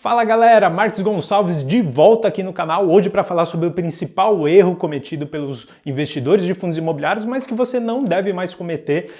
Fala galera, Marcos Gonçalves de volta aqui no canal, hoje para falar sobre o principal erro cometido pelos investidores de fundos imobiliários, mas que você não deve mais cometer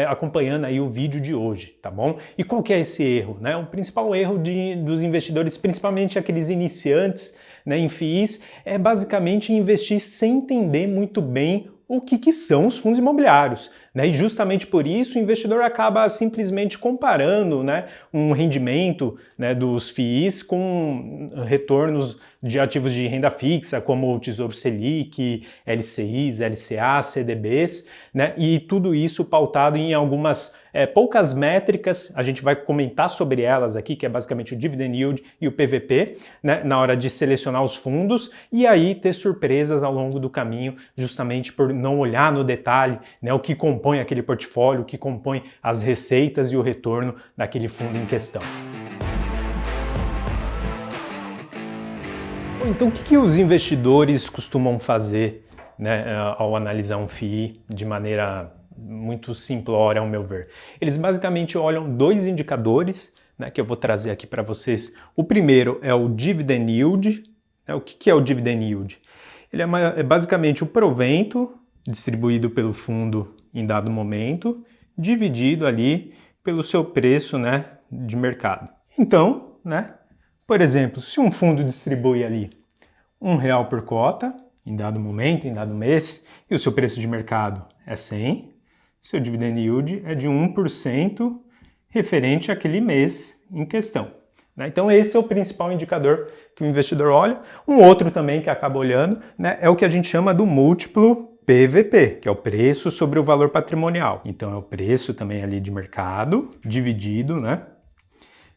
acompanhando aí o vídeo de hoje, tá bom? E qual que é esse erro, né? O principal erro dos investidores, principalmente aqueles iniciantes, né, em FIIs, é basicamente investir sem entender muito bem o que são os fundos imobiliários, né? E justamente por isso o investidor acaba simplesmente comparando, né, um rendimento, né, dos FIIs com retornos de ativos de renda fixa, como o Tesouro Selic, LCIs, LCA, CDBs, né? E tudo isso pautado em algumas poucas métricas. A gente vai comentar sobre elas aqui, que é basicamente o Dividend Yield e o PVP, né, na hora de selecionar os fundos, e aí ter surpresas ao longo do caminho, justamente por não olhar no detalhe, né, o que compõe aquele portfólio, o que compõe as receitas e o retorno daquele fundo em questão. Então, o que os investidores costumam fazer, né, ao analisar um FII de maneira muito simplória, ao meu ver? Eles basicamente olham dois indicadores, né, que eu vou trazer aqui para vocês. O primeiro é o Dividend Yield. Né? O que é o Dividend Yield? Ele é basicamente o provento distribuído pelo fundo em dado momento, dividido ali pelo seu preço, né, de mercado. Então, né, por exemplo, se um fundo distribui ali R$1 por cota, em dado momento, em dado mês, e o seu preço de mercado é 100, seu dividend yield é de 1% referente àquele mês em questão. Né? Então esse é o principal indicador que o investidor olha. Um outro também que acaba olhando, né, é o que a gente chama do múltiplo PVP, que é o preço sobre o valor patrimonial. Então é o preço também ali de mercado, dividido, né,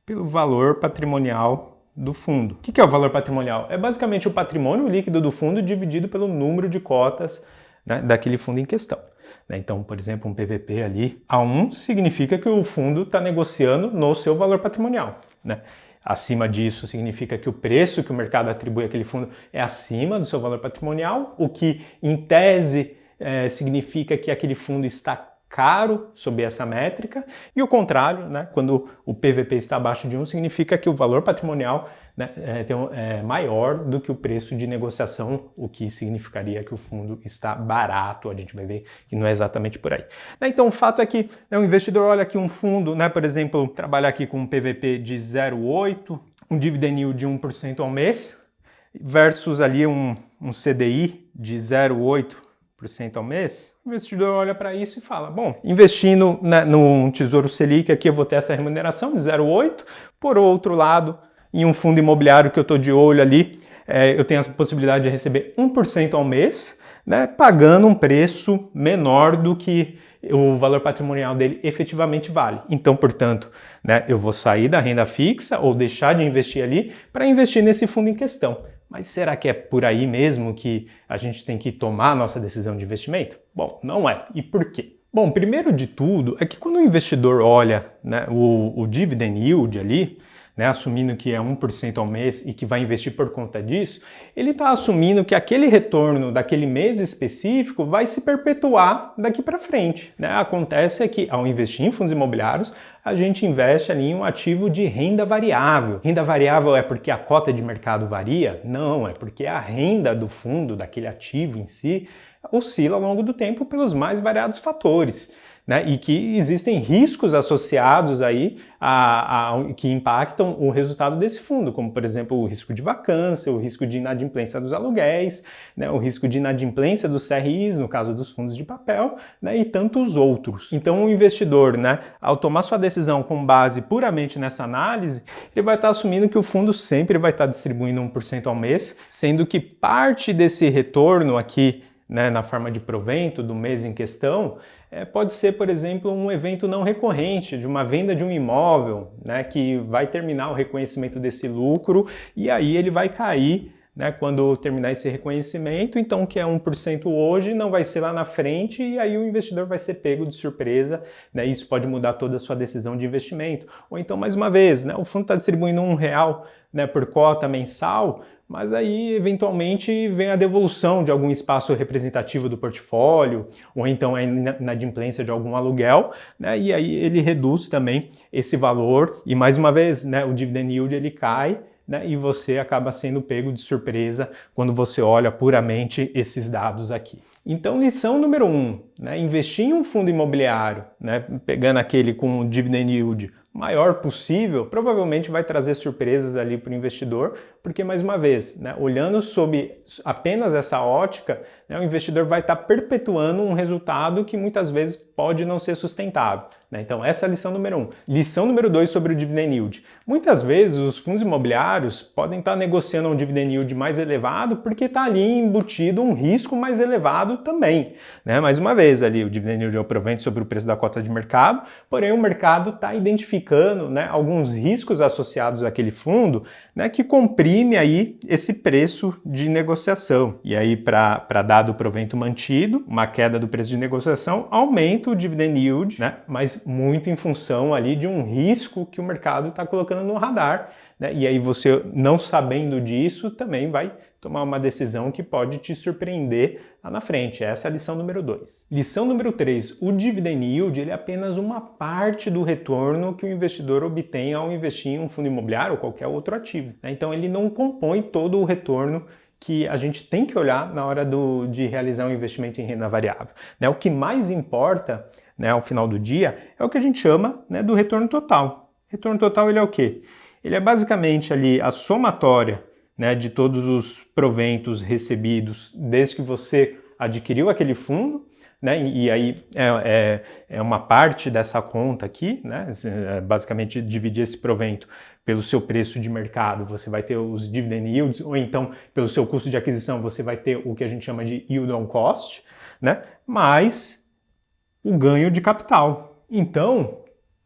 pelo valor patrimonial do fundo. O que é o valor patrimonial? É basicamente o patrimônio líquido do fundo dividido pelo número de cotas, né, daquele fundo em questão. Então, por exemplo, um PVP ali a 1 significa que o fundo está negociando no seu valor patrimonial. Né? Acima disso significa que o preço que o mercado atribui àquele fundo é acima do seu valor patrimonial, o que em tese significa que aquele fundo está caro sob essa métrica, e o contrário, né, quando o PVP está abaixo de 1, significa que o valor patrimonial, né, é maior do que o preço de negociação, o que significaria que o fundo está barato. A gente vai ver que não é exatamente por aí. Então o fato é que o investidor olha aqui um fundo, né, por exemplo, trabalha aqui com um PVP de 0,8, um dividend yield de 1% ao mês, versus ali um CDI de 0,8% ao mês, o investidor olha para isso e fala, bom, investindo, né, no Tesouro Selic aqui eu vou ter essa remuneração de 0,8, por outro lado, em um fundo imobiliário que eu estou de olho ali, eu tenho a possibilidade de receber 1% ao mês, né, pagando um preço menor do que o valor patrimonial dele efetivamente vale. Então, portanto, né, eu vou sair da renda fixa ou deixar de investir ali para investir nesse fundo em questão. Mas será que é por aí mesmo que a gente tem que tomar a nossa decisão de investimento? Bom, não é. E por quê? Bom, primeiro de tudo é que quando o investidor olha, né, o dividend yield ali, né, assumindo que é 1% ao mês e que vai investir por conta disso, ele está assumindo que aquele retorno daquele mês específico vai se perpetuar daqui para frente. Né? Acontece é que ao investir em fundos imobiliários, a gente investe ali em um ativo de renda variável. Renda variável é porque a cota de mercado varia? Não, é porque a renda do fundo, daquele ativo em si, oscila ao longo do tempo pelos mais variados fatores. Né, e que existem riscos associados aí que impactam o resultado desse fundo, como por exemplo o risco de vacância, o risco de inadimplência dos aluguéis, né, o risco de inadimplência dos CRIs, no caso dos fundos de papel, né, e tantos outros. Então o investidor, né, ao tomar sua decisão com base puramente nessa análise, ele vai estar assumindo que o fundo sempre vai estar distribuindo 1% ao mês, sendo que parte desse retorno aqui, né, na forma de provento do mês em questão, pode ser, por exemplo, um evento não recorrente, de uma venda de um imóvel, né, que vai terminar o reconhecimento desse lucro e aí ele vai cair, né, quando terminar esse reconhecimento, então o que é 1% hoje não vai ser lá na frente e aí o investidor vai ser pego de surpresa, né, isso pode mudar toda a sua decisão de investimento. Ou então, mais uma vez, né, o fundo está distribuindo R$1, né, por cota mensal, mas aí eventualmente vem a devolução de algum espaço representativo do portfólio, ou então a inadimplência de algum aluguel, né, e aí ele reduz também esse valor e mais uma vez, né, o dividend yield ele cai, né, e você acaba sendo pego de surpresa quando você olha puramente esses dados aqui. Então, lição número 1, né, investir em um fundo imobiliário, né, pegando aquele com o dividend yield maior possível, provavelmente vai trazer surpresas ali para o investidor, porque, mais uma vez, né, olhando sob apenas essa ótica, né, o investidor vai estar perpetuando um resultado que muitas vezes pode não ser sustentável, né? Então, essa é a lição número 1. Lição número 2 sobre o dividend yield. Muitas vezes, os fundos imobiliários podem estar negociando um dividend yield mais elevado porque está ali embutido um risco mais elevado também, né? Mais uma vez, ali, o dividend yield é o provento sobre o preço da cota de mercado, porém o mercado está identificando, né, alguns riscos associados àquele fundo, né, que comprime aí esse preço de negociação. E aí, para dado o provento mantido, uma queda do preço de negociação, aumenta o dividend yield, né, mas muito em função ali de um risco que o mercado está colocando no radar, né, e aí você, não sabendo disso, também vai tomar uma decisão que pode te surpreender lá na frente. Essa é a lição número 2. Lição número 3, o dividend yield ele é apenas uma parte do retorno que o investidor obtém ao investir em um fundo imobiliário ou qualquer outro ativo, né? Então ele não compõe todo o retorno que a gente tem que olhar na hora de realizar um investimento em renda variável, né? O que mais importa, né, ao final do dia é o que a gente chama, né, do retorno total. Retorno total ele é o quê? Ele é basicamente ali a somatória, né, de todos os proventos recebidos desde que você adquiriu aquele fundo, né, e aí é uma parte dessa conta aqui, né, basicamente dividir esse provento pelo seu preço de mercado, você vai ter os dividend yields, ou então pelo seu custo de aquisição você vai ter o que a gente chama de yield on cost, né, mais o ganho de capital. Então,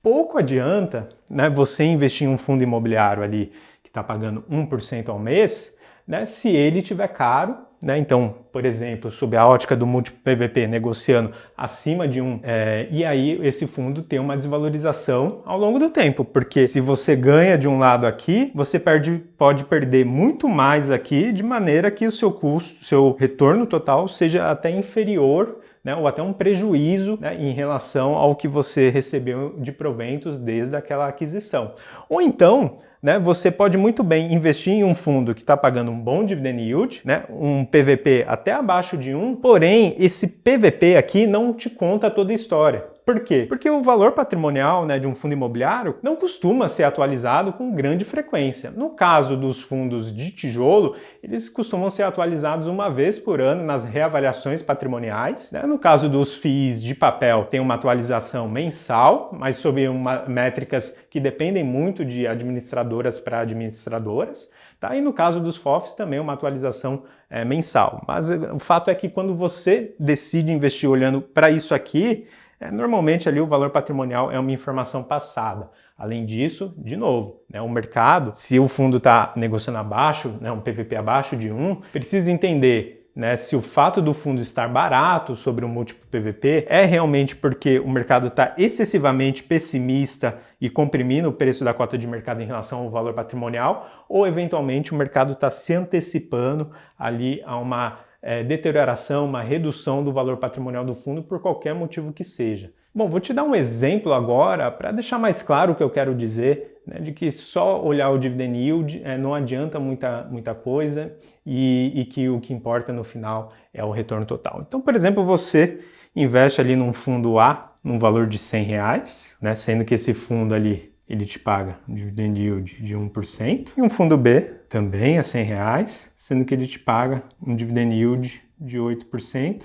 pouco adianta, né, você investir em um fundo imobiliário ali que está pagando 1% ao mês, né, se ele estiver caro, né, então, por exemplo, sob a ótica do múltiplo PVP negociando acima de 1, e aí esse fundo tem uma desvalorização ao longo do tempo, porque se você ganha de um lado aqui, você pode perder muito mais aqui, de maneira que o seu custo, seu retorno total seja até inferior, né, ou até um prejuízo, né, em relação ao que você recebeu de proventos desde aquela aquisição. Ou então, né, você pode muito bem investir em um fundo que está pagando um bom dividend yield, né, um PVP até abaixo de 1, porém esse PVP aqui não te conta toda a história. Por quê? Porque o valor patrimonial, né, de um fundo imobiliário não costuma ser atualizado com grande frequência. No caso dos fundos de tijolo, eles costumam ser atualizados uma vez por ano nas reavaliações patrimoniais, né? No caso dos FIIs de papel, tem uma atualização mensal, mas sob métricas que dependem muito de administradoras para administradoras. Tá? E no caso dos FOFs também uma atualização mensal. Mas o fato é que quando você decide investir olhando para isso aqui, normalmente ali o valor patrimonial é uma informação passada. Além disso, de novo, né, o mercado, se o fundo está negociando abaixo, né, um PVP abaixo de 1, precisa entender, né, se o fato do fundo estar barato sobre o múltiplo PVP é realmente porque o mercado está excessivamente pessimista e comprimindo o preço da cota de mercado em relação ao valor patrimonial, ou eventualmente o mercado está se antecipando ali a uma deterioração, uma redução do valor patrimonial do fundo por qualquer motivo que seja. Bom, vou te dar um exemplo agora para deixar mais claro o que eu quero dizer, né, de que só olhar o dividend yield não adianta muita coisa e que o que importa no final é o retorno total. Então, por exemplo, você investe ali num fundo A num valor de R$100, né, sendo que esse fundo ali ele te paga um dividend yield de 1%, e um fundo B também a R$100, sendo que ele te paga um dividend yield de 8%,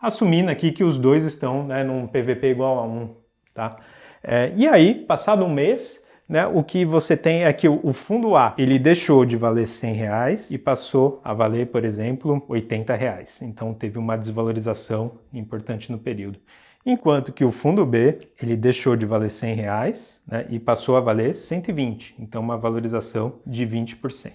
assumindo aqui que os dois estão, né, num PVP igual a 1, tá? E aí, passado um mês, né, o que você tem é que o fundo A ele deixou de valer R$100 e passou a valer, por exemplo, R$80. Então teve uma desvalorização importante no período. Enquanto que o fundo B, ele deixou de valer R$100, né, e passou a valer 120, então uma valorização de 20%.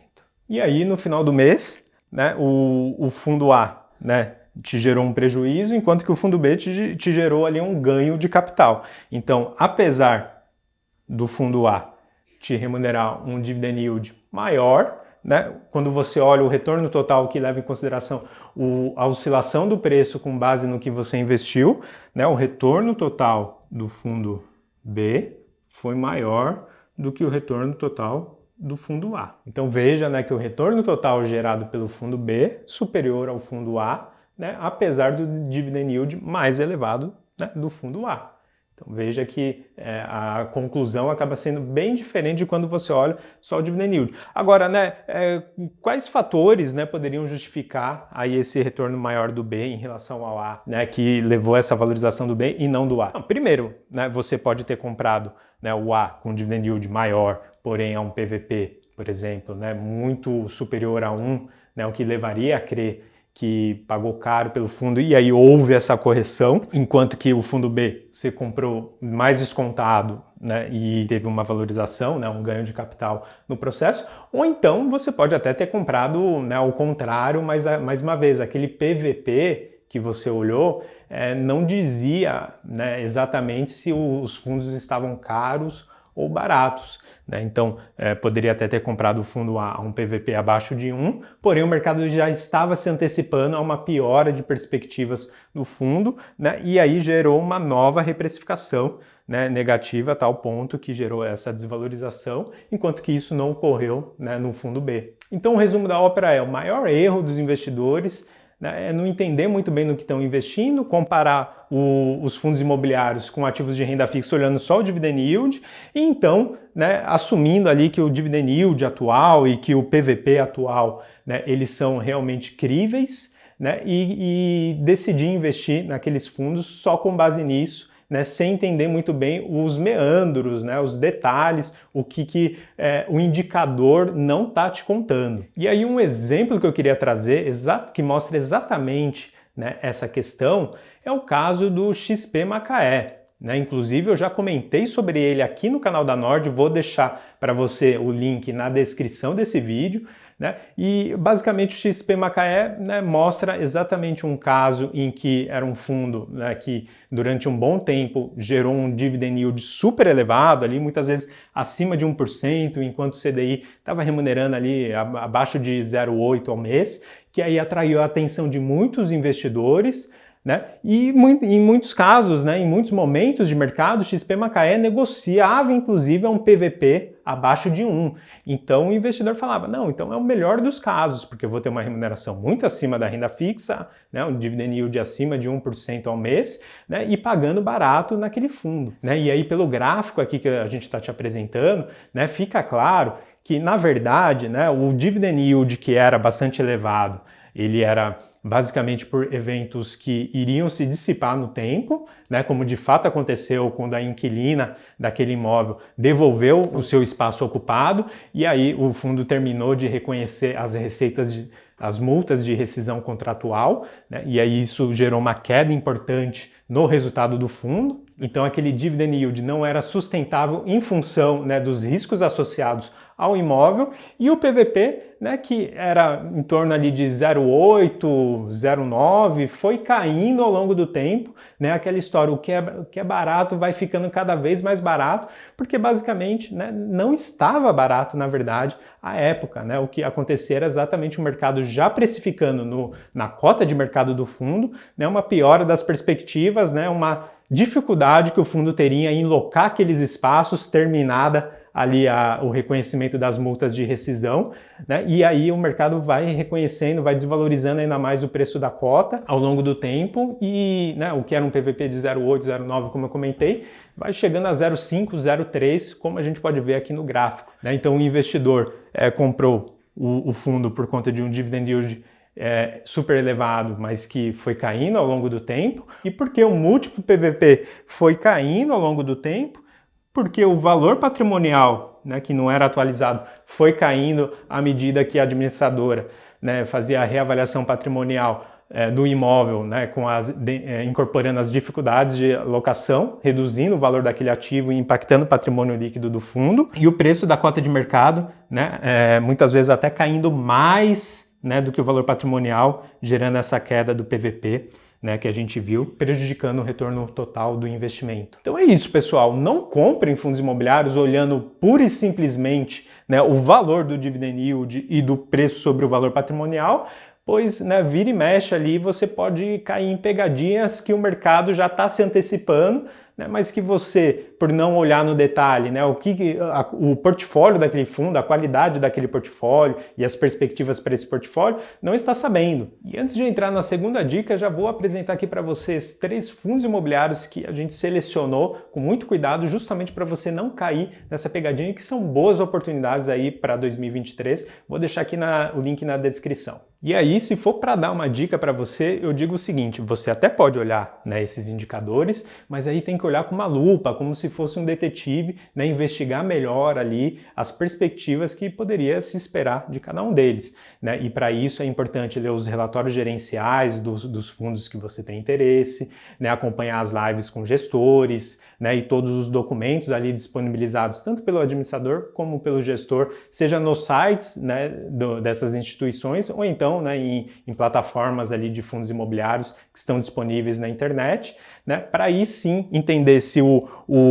E aí, no final do mês, né, o fundo A, né, te gerou um prejuízo, enquanto que o fundo B te gerou ali um ganho de capital. Então, apesar do fundo A te remunerar um dividend yield maior, né, quando você olha o retorno total que leva em consideração a oscilação do preço com base no que você investiu, né, o retorno total do fundo B foi maior do que o retorno total do fundo A. Então veja, né, que o retorno total gerado pelo fundo B superior ao fundo A, né, apesar do dividend yield mais elevado, né, do fundo A. Então veja que a conclusão acaba sendo bem diferente de quando você olha só o dividend yield. Agora, né, quais fatores, né, poderiam justificar aí esse retorno maior do B em relação ao A, né, que levou essa valorização do B e não do A? Não, primeiro, né, você pode ter comprado, né, o A com dividend yield maior, porém a um PVP, por exemplo, né, muito superior a 1, né, o que levaria a crer que pagou caro pelo fundo e aí houve essa correção, enquanto que o fundo B você comprou mais descontado, né, e teve uma valorização, né, um ganho de capital no processo, ou então você pode até ter comprado, né, ao contrário, mas mais uma vez, aquele PVP que você olhou não dizia, né, exatamente se os fundos estavam caros ou baratos, né? Então poderia até ter comprado o fundo A a um PVP abaixo de 1, porém o mercado já estava se antecipando a uma piora de perspectivas do fundo, né? E aí gerou uma nova reprecificação, né, negativa a tal ponto que gerou essa desvalorização, enquanto que isso não ocorreu, né, no fundo B. Então o resumo da ópera é: o maior erro dos investidores, né, é não entender muito bem no que estão investindo, comparar os fundos imobiliários com ativos de renda fixa olhando só o dividend yield e então, né, assumindo ali que o dividend yield atual e que o PVP atual, né, eles são realmente críveis, né, e decidir investir naqueles fundos só com base nisso, né, sem entender muito bem os meandros, né, os detalhes, o que o indicador não está te contando. E aí um exemplo que eu queria trazer, que mostra exatamente, né, essa questão, é o caso do XP Macaé. Né? Inclusive eu já comentei sobre ele aqui no canal da Nord, vou deixar para você o link na descrição desse vídeo. Né? E basicamente o XP Macaé, né, mostra exatamente um caso em que era um fundo, né, que durante um bom tempo gerou um dividend yield super elevado, ali muitas vezes acima de 1%, enquanto o CDI estava remunerando ali abaixo de 0,8 ao mês, que aí atraiu a atenção de muitos investidores. Né? E em muitos casos, né, em muitos momentos de mercado, o XP Macaé negociava inclusive a um PVP abaixo de 1. Então o investidor falava, não, então é o melhor dos casos, porque eu vou ter uma remuneração muito acima da renda fixa, né, um dividend yield acima de 1% ao mês, né, e pagando barato naquele fundo. Né? E aí pelo gráfico aqui que a gente está te apresentando, né, fica claro que na verdade, né, o dividend yield que era bastante elevado, ele era basicamente por eventos que iriam se dissipar no tempo, né, como de fato aconteceu quando a inquilina daquele imóvel devolveu o seu espaço ocupado e aí o fundo terminou de reconhecer as receitas, as multas de rescisão contratual, né, e aí isso gerou uma queda importante no resultado do fundo. Então aquele dividend yield não era sustentável em função, né, dos riscos associados ao imóvel e o PVP, né, que era em torno ali de 0,8, 0,9, foi caindo ao longo do tempo, né, aquela história, o que é barato vai ficando cada vez mais barato, porque basicamente, né, não estava barato na verdade à época, né, o que acontecia era exatamente o mercado já precificando na cota de mercado do fundo, né, uma piora das perspectivas, né, uma dificuldade que o fundo teria em locar aqueles espaços terminada ali o reconhecimento das multas de rescisão, né? E aí o mercado vai reconhecendo, vai desvalorizando ainda mais o preço da cota ao longo do tempo e, né, o que era um PVP de 0,8, 0,9, como eu comentei, vai chegando a 0,5, 0,3, como a gente pode ver aqui no gráfico. Né? Então o investidor comprou o fundo por conta de um dividend yield super elevado, mas que foi caindo ao longo do tempo. E porque o múltiplo PVP foi caindo ao longo do tempo, porque o valor patrimonial, né, que não era atualizado, foi caindo à medida que a administradora, né, fazia a reavaliação patrimonial do imóvel, né, incorporando as dificuldades de locação, reduzindo o valor daquele ativo e impactando o patrimônio líquido do fundo, e o preço da cota de mercado, né, muitas vezes até caindo mais né, do que o valor patrimonial, gerando essa queda do PVP, né, que a gente viu, prejudicando o retorno total do investimento. Então é isso, pessoal. Não comprem fundos imobiliários olhando pura e simplesmente, né, o valor do dividend yield e do preço sobre o valor patrimonial, pois, né, vira e mexe ali, você pode cair em pegadinhas que o mercado já está se antecipando, né, mas que você, por não olhar no detalhe, né, o portfólio daquele fundo, a qualidade daquele portfólio e as perspectivas para esse portfólio, não está sabendo. E antes de entrar na segunda dica, já vou apresentar aqui para vocês 3 fundos imobiliários que a gente selecionou com muito cuidado, justamente para você não cair nessa pegadinha, que são boas oportunidades aí para 2023. Vou deixar aqui o link na descrição. E aí, se for para dar uma dica para você, eu digo o seguinte: você até pode olhar, né, esses indicadores, mas aí tem que olhar com uma lupa, como se fosse um detetive, né, investigar melhor ali as perspectivas que poderia se esperar de cada um deles, né? E para isso é importante ler os relatórios gerenciais dos fundos que você tem interesse, né, acompanhar as lives com gestores, né, e todos os documentos ali disponibilizados tanto pelo administrador como pelo gestor, seja nos sites, né, dessas instituições ou então, né, em plataformas ali de fundos imobiliários que estão disponíveis na internet, né, para aí sim entender se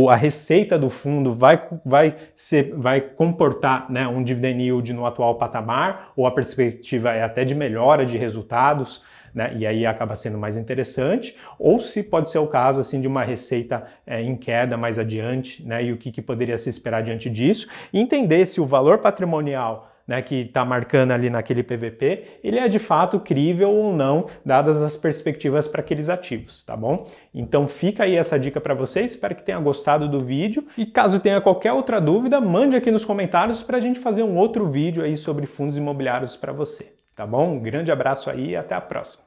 a receita do fundo vai comportar, né, um dividend yield no atual patamar, ou a perspectiva é até de melhora de resultados, né, e aí acaba sendo mais interessante, ou se pode ser o caso assim de uma receita em queda mais adiante, né, e o que poderia se esperar diante disso, e entender se o valor patrimonial, né, que está marcando ali naquele PVP, ele é de fato crível ou não, dadas as perspectivas para aqueles ativos, tá bom? Então fica aí essa dica para vocês, espero que tenha gostado do vídeo, e caso tenha qualquer outra dúvida, mande aqui nos comentários para a gente fazer um outro vídeo aí sobre fundos imobiliários para você, tá bom? Um grande abraço aí e até a próxima!